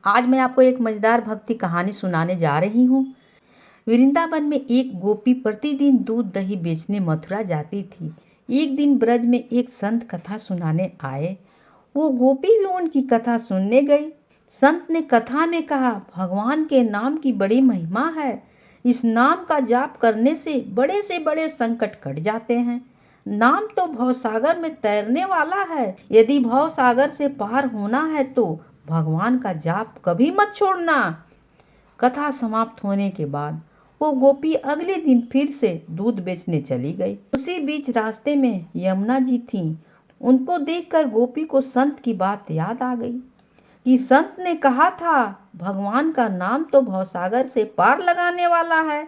आज मैं आपको एक मज़ेदार भक्ति कहानी सुनाने जा रही हूँ। वृंदावन में एक गोपी प्रतिदिन दूध दही बेचने मथुरा जाती थी। एक दिन ब्रज में एक संत कथा सुनाने आए। वो गोपी भी उनकी कथा सुनने गई। संत ने कथा में कहा, भगवान के नाम की बड़ी महिमा है। इस नाम का जाप करने से बड़े संकट कट जाते हैं। नाम तो भवसागर में तैरने वाला है। यदि भवसागर से पार होना है तो भगवान का जाप कभी मत छोड़ना। कथा समाप्त होने के बाद वो गोपी अगले दिन फिर से दूध बेचने चली गई। उसी बीच रास्ते में यमुना जी थीं। उनको देखकर गोपी को संत की बात याद आ गई कि संत ने कहा था, भगवान का नाम तो भवसागर से पार लगाने वाला है।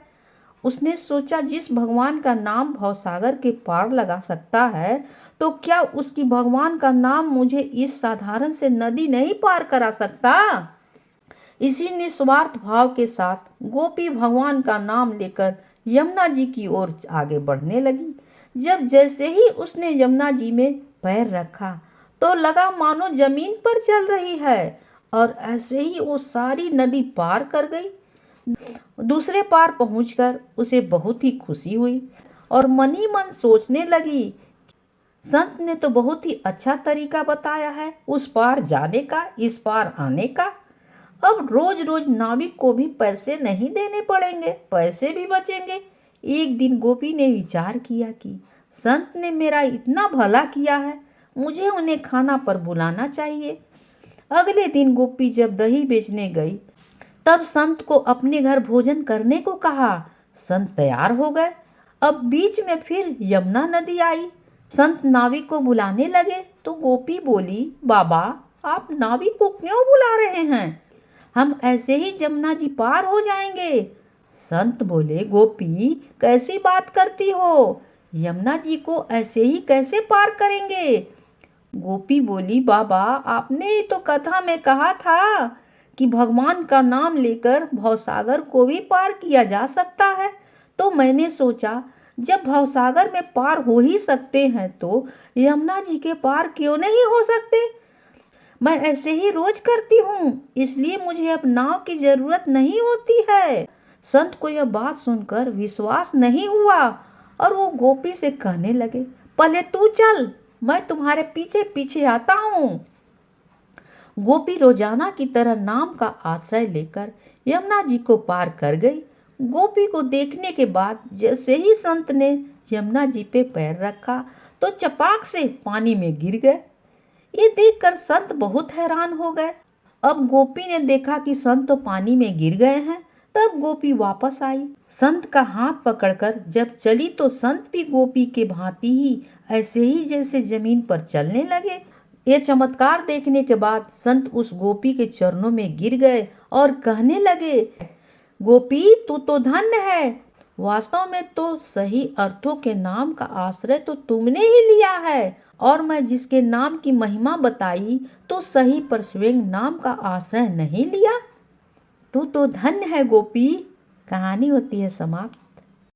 उसने सोचा, जिस भगवान का नाम भवसागर के पार लगा सकता है तो क्या उसकी भगवान का नाम मुझे इस साधारण से नदी नहीं पार करा सकता। इसी निस्वार्थ भाव के साथ गोपी भगवान का नाम लेकर यमुना जी की ओर आगे बढ़ने लगी। जैसे ही उसने यमुना जी में पैर रखा तो लगा मानो जमीन पर चल रही है, और ऐसे ही वो सारी नदी पार कर गई। दूसरे पार पहुंचकर उसे बहुत ही खुशी हुई और मन ही मन सोचने लगी, संत ने तो बहुत ही अच्छा तरीका बताया है उस पार जाने का, इस पार आने का। अब रोज रोज नाविक को भी पैसे नहीं देने पड़ेंगे, पैसे भी बचेंगे। एक दिन गोपी ने विचार किया कि संत ने मेरा इतना भला किया है, मुझे उन्हें खाना पर बुलाना चाहिए। अगले दिन गोपी जब दही बेचने गई तब संत को अपने घर भोजन करने को कहा। संत तैयार हो गए। अब बीच में फिर यमुना नदी आई। संत नाविक को बुलाने लगे तो गोपी बोली, बाबा आप नाविक को क्यों बुला रहे हैं? हम ऐसे ही यमुना जी पार हो जाएंगे। संत बोले, गोपी कैसी बात करती हो? यमुना जी को ऐसे ही कैसे पार करेंगे? गोपी बोली, बाबा आपने ही तो कथा में कहा था कि भगवान का नाम लेकर भवसागर को भी पार किया जा सकता है। तो मैंने सोचा, जब भवसागर में पार हो ही सकते हैं तो यमुना जी के पार क्यों नहीं हो सकते? मैं ऐसे ही रोज करती हूँ, इसलिए मुझे अब नाव की जरूरत नहीं होती है। संत को यह बात सुनकर विश्वास नहीं हुआ और वो गोपी से कहने लगे, पहले तू चल, मैं तुम्हारे पीछे पीछे आता हूँ। गोपी रोजाना की तरह नाम का आश्रय लेकर यमुना जी को पार कर गई। गोपी को देखने के बाद जैसे ही संत ने यमुना जी पे पैर रखा तो चपाक से पानी में गिर गए। ये देखकर संत बहुत हैरान हो गए। अब गोपी ने देखा कि संत तो पानी में गिर गए हैं। तब गोपी वापस आई। संत का हाथ पकड़कर जब चली तो संत भी गोपी के भांति ही ऐसे ही जैसे जमीन पर चलने लगे। ये चमत्कार देखने के बाद संत उस गोपी के चरणों में गिर गए और कहने लगे, गोपी तू तो धन्य है। वास्तव में तो सही अर्थों के नाम का आश्रय तो तुमने ही लिया है, और मैं जिसके नाम की महिमा बताई तो सही पर स्वयं नाम का आश्रय नहीं लिया। तू तो धन्य है गोपी। कहानी होती है समाप्त।